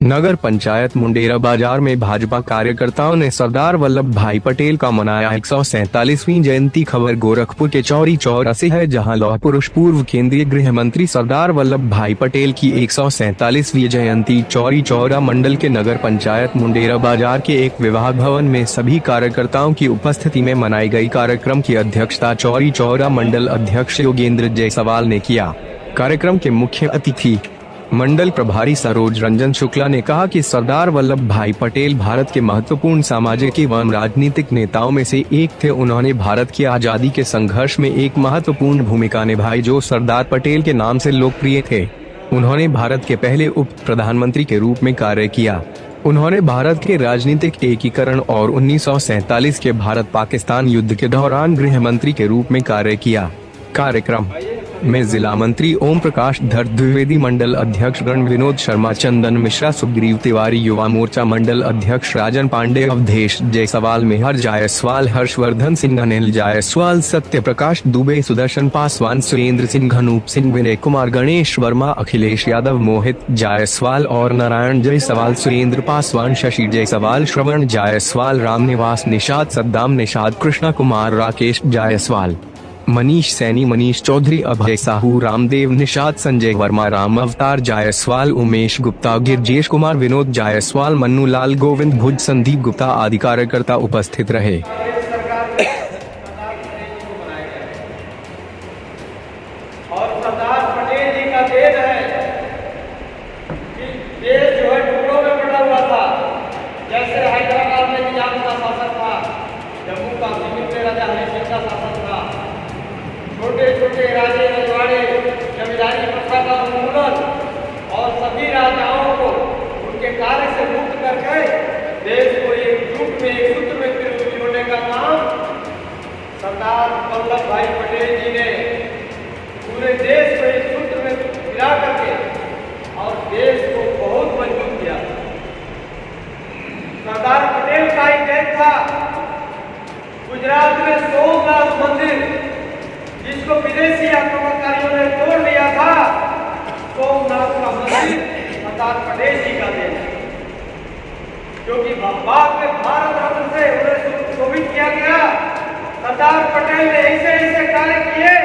नगर पंचायत मुंडेरा बाजार में भाजपा कार्यकर्ताओं ने सरदार वल्लभ भाई पटेल का मनाया 147वीं जयंती। खबर गोरखपुर के चौरी चौरा से है, जहां लौह पुरुष पूर्व केंद्रीय गृह मंत्री सरदार वल्लभ भाई पटेल की 147वीं जयंती चौरी चौरा मंडल के नगर पंचायत मुंडेरा बाजार के एक विभाग भवन में सभी कार्यकर्ताओं की उपस्थिति में मनाई गई। कार्यक्रम की अध्यक्षता चौरी चौरा मंडल अध्यक्ष योगेंद्र जायसवाल ने किया। कार्यक्रम के मुख्य अतिथि मंडल प्रभारी सरोज रंजन शुक्ला ने कहा कि सरदार वल्लभ भाई पटेल भारत के महत्वपूर्ण सामाजिक एवं राजनीतिक नेताओं में से एक थे। उन्होंने भारत की आजादी के संघर्ष में एक महत्वपूर्ण भूमिका निभाई, जो सरदार पटेल के नाम से लोकप्रिय थे। उन्होंने भारत के पहले उप प्रधानमंत्री के रूप में कार्य किया। उन्होंने भारत के राजनीतिक एकीकरण और 1947 के भारत पाकिस्तान युद्ध के दौरान गृह मंत्री के रूप में कार्य किया। कार्यक्रम में जिला मंत्री ओम प्रकाश धर द्विवेदी, मंडल अध्यक्ष गण विनोद शर्मा, चंदन मिश्रा, सुग्रीव तिवारी, युवा मोर्चा मंडल अध्यक्ष राजन पांडे, अवधेश जायसवाल, मेहर जायसवाल, हर्षवर्धन सिंह, अनिल जायसवाल, सत्य प्रकाश दुबे, सुदर्शन पासवान, सुरेंद्र सिंह, अनूप सिंह, विनय कुमार, गणेश वर्मा, अखिलेश यादव, मोहित जायसवाल और नारायण जायसवाल, सुरेंद्र पासवान, शशि जायसवाल, श्रवण जायसवाल, रामनिवास निषाद, सद्दाम निषाद, कृष्णा कुमार, राकेश जायसवाल, मनीष सैनी, मनीष चौधरी, अभय साहू, रामदेव निषाद, संजय वर्मा, राम अवतार जायसवाल, उमेश गुप्ता, गिरजेश कुमार, विनोद जायसवाल, मन्नू लाल, गोविंद भुज, संदीप गुप्ता आदि कार्यकर्ता उपस्थित रहे। और सरदार पटेल जी का देन है कि देश जो है टुकड़ों में बटा हुआ था। जैसे हैदराबाद में निजाम का शासन था, जम्मू का राजा हरि सिंह का शासन था, छोटे छोटे राजे रजवाड़े, जमींदारी प्रथा का उन्मूलन और सभी राजाओं को उनके कार्य से मुक्त करके देश को एकजुट में एक सूत्र में जोड़ने का काम सरदार वल्लभ भाई पटेल जी ने पूरे देश को एक सूत्र में मिला करके और देश को बहुत मजबूत किया। सरदार पटेल का ही देश था। गुजरात में सोमनाथ मंदिर, जिसको विदेशी आक्रमणकारियों ने तोड़ दिया था, सोमनाथ का मंदिर सरदार पटेल जी का देन है, क्योंकि बाद में भारत रत्न से उन्हें शोभित किया गया। सरदार पटेल ने ऐसे कार्य किए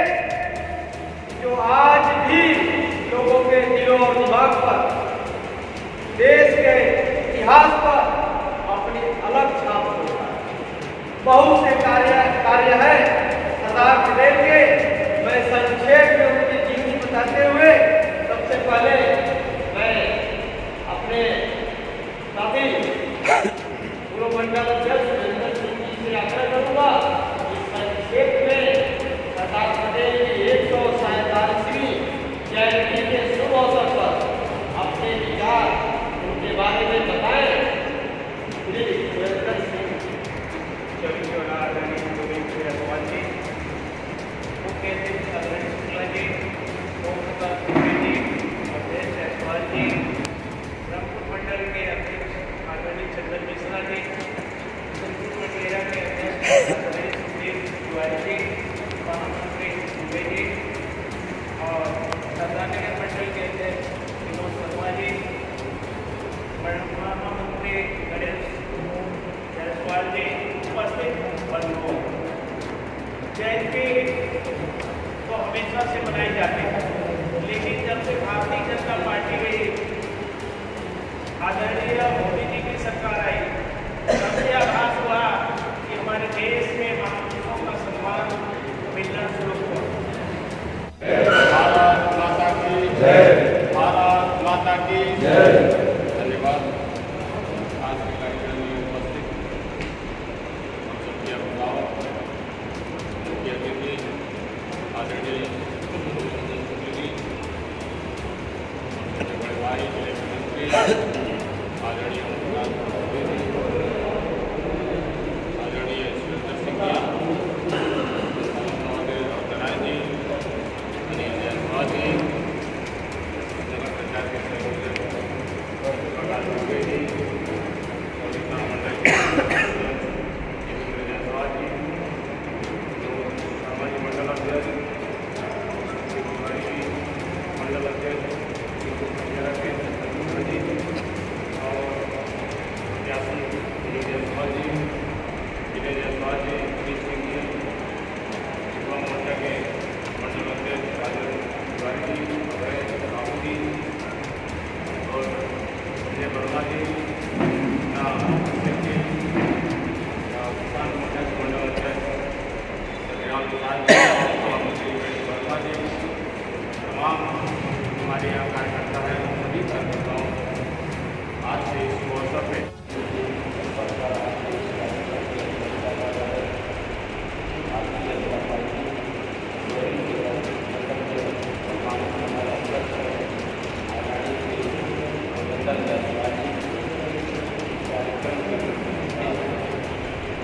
जो आज भी लोगों के दिलों और दिमाग पर, देश के इतिहास पर अपनी अलग छाप छोड़ता है। बहुत से कार्य है सरदार पटेल के। मैं संक्षेप में उनकी जीवनी बताते हुए सबसे पहले मैं अपने साथी पूर्व मंडल अध्यक्ष सुरेंद्र सिंह जी से आग्रह करूंगा इस संक्षेप में सरदार पटेल की 147वीं जयंती के शुभ अवसर पर अपने विचार उनके बारे में बताएं। श्री सुरेंद्र सिंह ब्रह्मपुर मंडल के अध्यक्ष आदरणीय चंदन मिश्रा जी, मुंडेरा के अध्यक्ष आदरणीय सुग्रीव तिवारी जी, महामंत्री दुबे जी और सरदारनगर मंडल के अध्यक्ष विनोद शर्मा जी, महामंत्री गणेश जायसवाल जी, उपस्थित बंधुओं। जयंती तो हमेशा से मनाई जाती है, लेकिन जब से भारतीय जनता पार्टी में आदरणीय मोदी जी की सरकार आई, तब से आभास हुआ कि हमारे देश में महापुरुषों का सम्मान मिलना शुरू हुआ। भारत माता की जय, भारत माता की जय। धन्यवाद। आज के कार्यक्रम में उपस्थित हम सबके अभिभावक, मुख्य अतिथि आदरणीय बड़े भाई मंत्री आदरणीय आदरणीय सुरेंद्र सिंह जी, अनिल जायसवाल जी, नगर पंचायत के प्रकाश दुबे जी, मंडल के जायसवाल जी, सामाजिक मंडल अध्यक्ष मंडल अध्यक्ष रावत जी, विजय जायसवाल जी, अजीत सिंह जी, युवा मोर्चा के मंडल अध्यक्ष राजेंद्र तिवारी जी, राहुल जी और विजय वर्मा जी, किसान मोर्चा के मंडल अध्यक्ष सत्यनारायण प्रसाद जी, मुख्यमंत्री वर्मा जी, तमाम हमारे यहाँ कार्यकर्ता है, सभी कार्यकर्ताओं आज से इस अवसर पे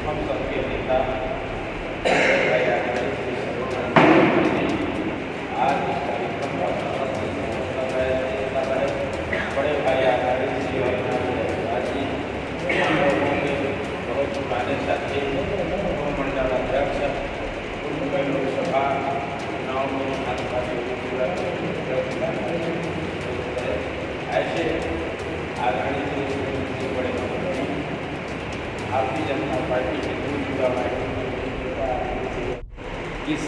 हम सबके नेता आज इस कार्यक्रम का बड़े भाई आचार्य श्री और जी हम लोगों के बहुत पुराने साथी मंडल अध्यक्ष लोकसभा चुनाव में भाजपा के ऐसे आगामी से बड़े भारतीय जनता पार्टी के इस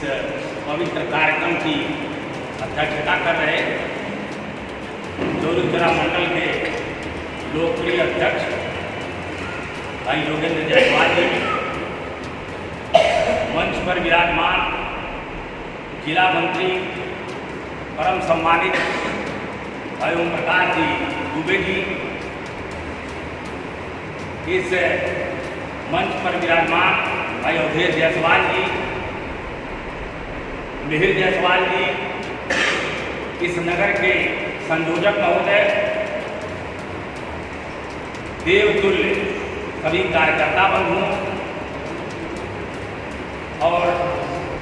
पवित्र कार्यक्रम की अध्यक्षता कर रहे चौरीचौरा मंडल के लोकप्रिय अध्यक्ष भाई योगेंद्र जायसवाल जी, मंच पर विराजमान जिला मंत्री परम सम्मानित भाई ओम प्रकाश जी दुबे जी, इस मंच पर विराजमान भाई अवधेश जायसवाल जी, मिहिर जायसवाल जी, इस नगर के संयोजक महोदय, देवतुल्य सभी कार्यकर्ता बंधुओं और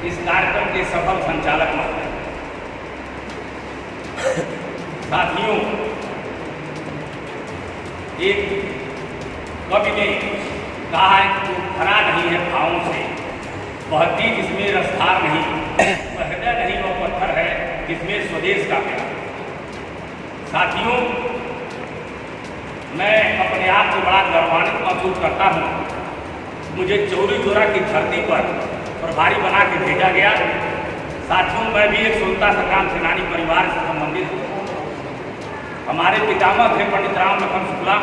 इस कार्यक्रम के सफल संचालक महोदय, साथियों, एक कवि ने कहा है कि वो भरा नहीं है भावों से, बहती जिसमें रसधार नहीं, वह हृदय नहीं वो पत्थर है जिसमें स्वदेश का प्यार। साथियों, मैं अपने आप को बड़ा गौरवान्वित महसूस करता हूँ। मुझे चौरीचौरा की धरती पर प्रभारी बना के भेजा गया। साथियों, मैं भी एक स्वतंत्रता संग्राम सेनानी परिवार से संबंधित हूँ। हमारे पितामह थे पंडित राम लखन शुक्ला,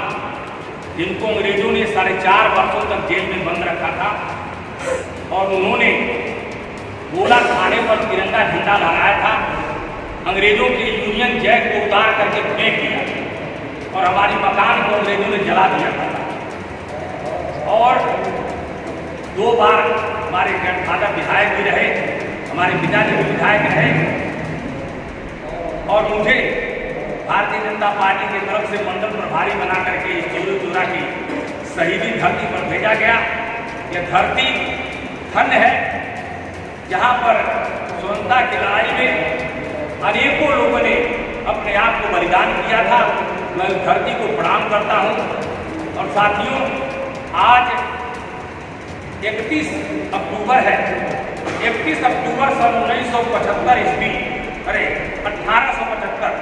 जिनको अंग्रेजों ने 4.5 वर्षों तक जेल में बंद रखा था और उन्होंने गोला खाने पर तिरंगा झंडा लहराया था। अंग्रेजों के यूनियन जैक को उतार करके फेंक दिया और हमारी मकान को अंग्रेजों ने जला दिया था। और 2 बार हमारे ग्रैंडफादर विधायक भी रहे, हमारे पिताजी भी विधायक रहे और मुझे भारतीय जनता पार्टी की तरफ से मंडल प्रभारी बना करके इस चौरीचौरा की शहीदी धरती पर भेजा गया। यह धरती धन्य है जहाँ पर स्वतंत्रता की लड़ाई में अनेकों लोगों ने अपने आप को बलिदान किया था। मैं उस धरती को प्रणाम करता हूँ। और साथियों, आज 31 अक्टूबर है। 31 अक्टूबर सन 1975 ईस्वी, 1875,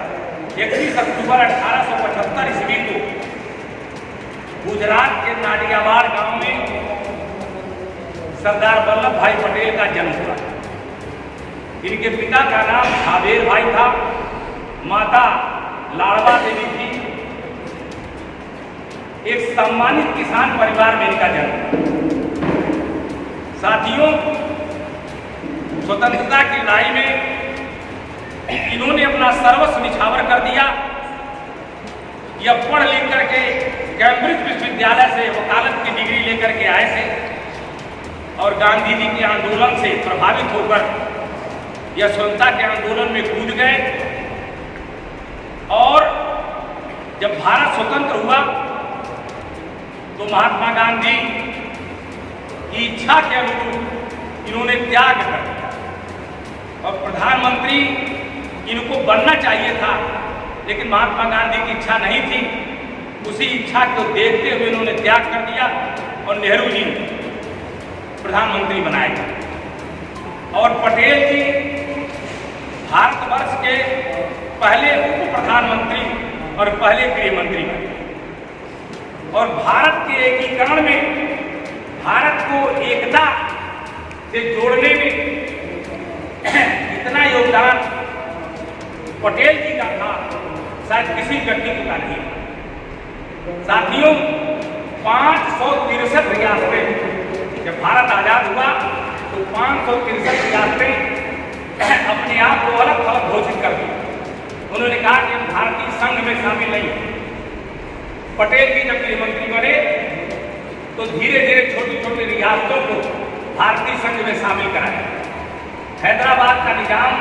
31 अक्टूबर 1875 ईस्वी को गुजरात के नाडियावाड़ गांव में सरदार वल्लभ भाई पटेल का जन्म हुआ। इनके पिता का नाम झाबेर भाई था, माता लाड़वा देवी थी। एक सम्मानित किसान परिवार में इनका जन्म। साथियों, स्वतंत्रता की लड़ाई में इन्होंने अपना सर्वस्व निछावर कर दिया। यह पढ़ लिख करके कैम्ब्रिज विश्वविद्यालय से वकालत की डिग्री लेकर के आए थे और गांधी जी के आंदोलन से प्रभावित होकर यह स्वतंत्रता के आंदोलन में कूद गए। और जब भारत स्वतंत्र हुआ तो महात्मा गांधी की इच्छा के अनुरूप इन्होंने त्याग कर दिया और प्रधानमंत्री इनको बनना चाहिए था, लेकिन महात्मा गांधी की इच्छा नहीं थी। उसी इच्छा को देखते हुए इन्होंने त्याग कर दिया और नेहरू जी प्रधानमंत्री बनाए गए। और पटेल जी भारतवर्ष के पहले उप प्रधानमंत्री और पहले गृह मंत्री बने और भारत के एकीकरण में भारत को एकता से जोड़ने में इतना योगदान पटेल जी का था, शायद किसी व्यक्तित्व का नहीं। साथियों, 563 रियासतें, जब भारत आजाद हुआ तो 563 रियासतें अपने आप को अलग थलग घोषित कर दी। उन्होंने कहा कि हम भारतीय संघ में शामिल नहीं हैं। पटेल जी जब गृहमंत्री बने तो धीरे धीरे छोटी छोटी रियासतों को भारतीय संघ में शामिल कराया। हैदराबाद का निजाम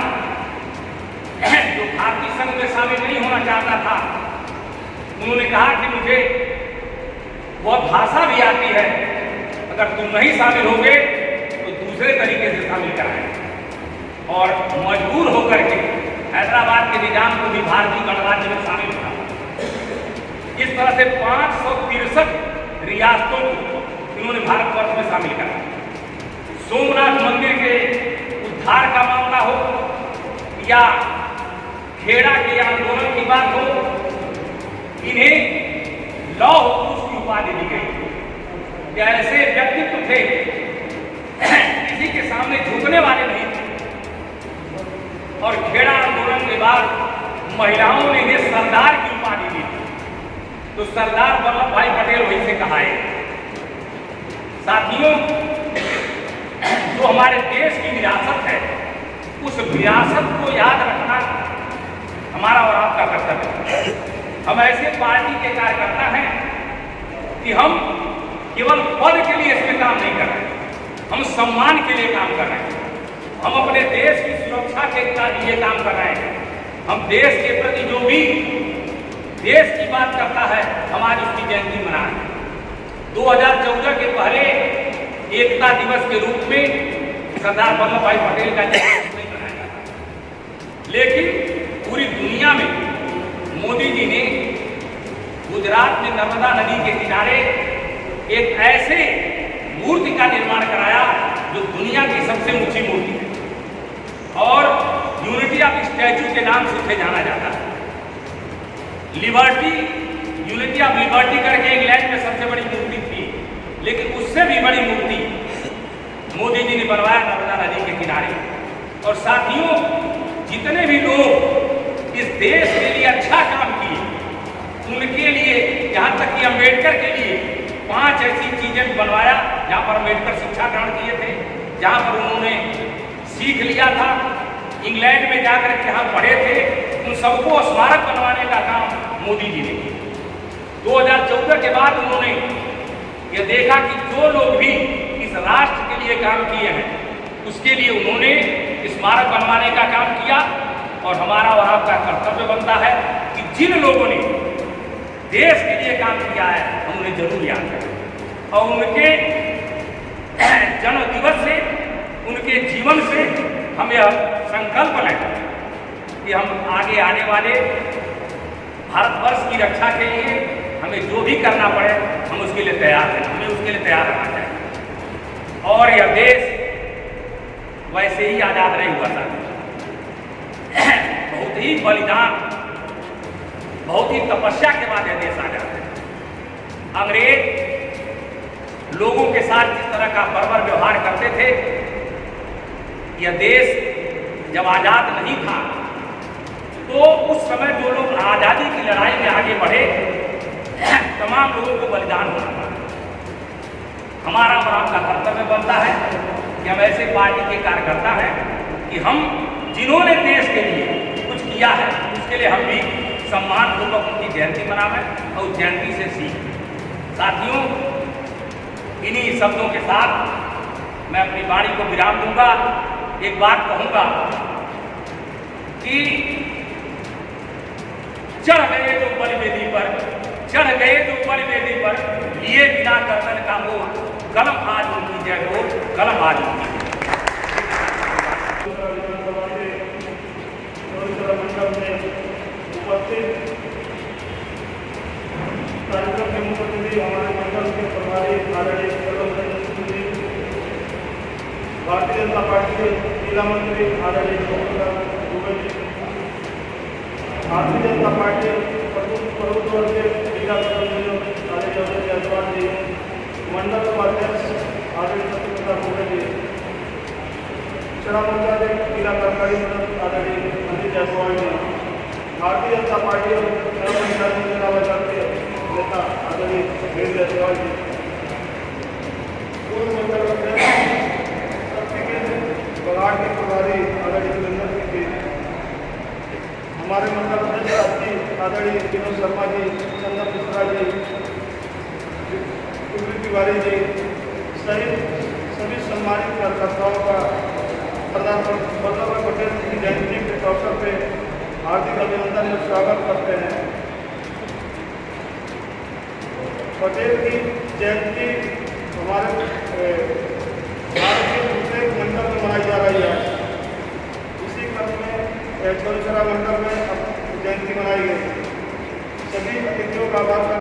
जो भारतीय संघ में शामिल नहीं होना चाहता था, उन्होंने कहा कि मुझे बहुत भाषा भी आती है, अगर तुम नहीं शामिल होगे तो दूसरे तरीके से शामिल कराएंगे। और मजबूर होकर के हैदराबाद के निजाम को भी भारतीय गणराज्य में शामिल करा। इस तरह से 563 रियासतों को इन्होंने भारतवर्ष में शामिल करा। सोमनाथ मंदिर के उद्धार का मामला हो या खेड़ा के आंदोलन की बात हो, इन्हें लौह पुरुष की उपाधि दी गई। ऐसे व्यक्तित्व थे किसी के सामने झुकने वाले नहीं थे। और खेड़ा आंदोलन के बाद महिलाओं ने इन्हें सरदार की उपाधि दी। तो सरदार वल्लभ भाई पटेल वैसे कहाए। साथियों, जो हमारे देश की विरासत है, उस विरासत को याद रखना हमारा और आपका कर्तव्य है। हम ऐसे पार्टी के कार्यकर्ता हैं कि हम केवल पद के लिए इसमें काम नहीं कर रहे, हम सम्मान के लिए काम कर रहे हैं। हम अपने देश की सुरक्षा के लिए काम कर रहे हैं। हम देश के प्रति जो भी देश की बात करता है, हम आज उसकी जयंती मना रहे हैं। 2014 के पहले एकता दिवस के रूप में सरदार वल्लभ भाई पटेल का जन्मदिन नहीं मनाया जाता, लेकिन पूरी दुनिया में मोदी जी ने गुजरात में नर्मदा नदी के किनारे एक ऐसे मूर्ति का निर्माण कराया जो दुनिया की सबसे ऊंची मूर्ति है और यूनिटी ऑफ स्टैच्यू के नाम से उसे जाना जाता है। लिबर्टी, यूनिटी ऑफ लिबर्टी करके इंग्लैंड में सबसे बड़ी मूर्ति थी, लेकिन उससे भी बड़ी मूर्ति मोदी जी ने बनवाया नर्मदा नदी के किनारे। और साथियों, जितने भी लोग इस देश के लिए अच्छा काम किए, उनके लिए, यहाँ तक कि अम्बेडकर के लिए 5 ऐसी चीजें बनवाया जहाँ पर अम्बेडकर शिक्षा ग्रहण किए थे, जहाँ पर उन्होंने सीख लिया था, इंग्लैंड में जाकर के यहाँ पढ़े थे, उन सबको स्मारक बनवाने का काम मोदी जी ने किया। 2014 के बाद उन्होंने ये देखा कि जो लोग भी इस राष्ट्र के लिए काम किए हैं, उसके लिए उन्होंने स्मारक बनवाने का काम किया। और हमारा और आपका कर्तव्य बनता है कि जिन लोगों ने देश के लिए काम किया है, हम उन्हें जरूर याद करें और उनके जन्म दिवस से, उनके जीवन से हम यह संकल्प लें कि हम आगे आने वाले भारतवर्ष की रक्षा के लिए हमें जो भी करना पड़े, हम उसके लिए तैयार हैं, हमें उसके लिए तैयार रहना चाहिए। और यह देश वैसे ही आज़ाद नहीं हुआ था, बहुत ही बलिदान, बहुत ही तपस्या के बाद यह देश आज़ाद है। अंग्रेज लोगों के साथ जिस तरह का बर्बर व्यवहार करते थे, यह देश जब आज़ाद नहीं था तो उस समय जो लोग आज़ादी की लड़ाई में आगे बढ़े, तमाम लोगों को बलिदान होना पड़ा। हमारा और आपका कर्तव्य बनता है कि हम ऐसे पार्टी के कार्यकर्ता हैं कि हम जिन्होंने देश के लिए कुछ किया है, उसके लिए हम भी सम्मान पूर्वक उनकी जयंती मनावें और जयंती से सीखें। साथियों, इन्हीं शब्दों के साथ मैं अपनी वाणी को विराम दूंगा। एक बात कहूंगा कि चढ़ गए जो बलिवेदी पर, चढ़ गए जो बलिवेदी पर, लिए बिना गर्दन का मोल, कलम आज उनकी जय हो, कलम आज उनकी। कार्यक्रम के मुख्य अतिथि हमारे मंडल के प्रभारी आदरणीय भारतीय जनता पार्टी के जिला मंत्री आदरणीय दुबे जी, भारतीय जनता पार्टी प्रभुत्व के जिला आदरणीय जायसवाल जी, मंडल उपाध्यक्ष आदरणीय सत्यप्रताप मौर्य जी, पिछड़ा मोर्चा के जिला कार्यकारी मंडल आदरणीय अनिल जायसवाल जी, भारतीय जनता पार्टी और नवनिर्वाचित जिला पंचायत के नेता आदरणीय वीर जायसवाल जी, पूर्व मंडल अध्यक्ष शक्ति केंद्र बघाट के प्रभारी आदरणीय सुरेंद्र सिंह जी, हमारे मंडल अध्यक्ष आदरणीय विनोद शर्मा जी, चंदन मिश्रा जी, कुलदीप तिवारी जी सहित सभी सम्मानित कार्यकर्ताओं का सरदार वल्लभ भाई पटेल की जयंती के अवसर पे हार्दिक अभिनंदन और स्वागत करते हैं। पटेल की जयंती हमारे भारत के दूसरे मंडल में मनाई जा रही है। इसी क्रम में चौरीचरा मंडल में जयंती मनाई गई। सभी अतिथियों का आभार